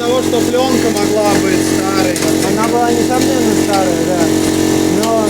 того, что пленка могла быть старой. Она была несомненно старая, да. Но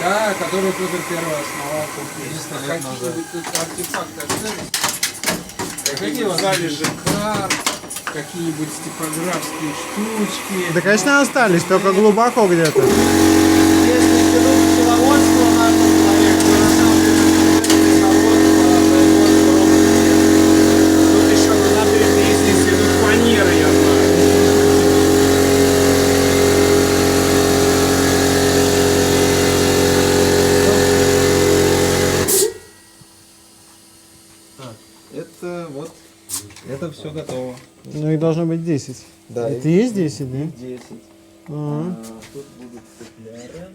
Да, который Петр Первый основал. Какие-нибудь тут артефакты остались? Какие залежи карт, какие-нибудь типографские штучки. да, конечно, остались, только глубоко где-то. Если тянуть силоводство нашего человека, то на самом деле это завод по производству роботов. Тут еще на переписке идут фанеры, я знаю. Это вот, это все готово. Ну, их должно быть 10. Да, Это есть 10, да? 10. Ага. Тут будут цепляры.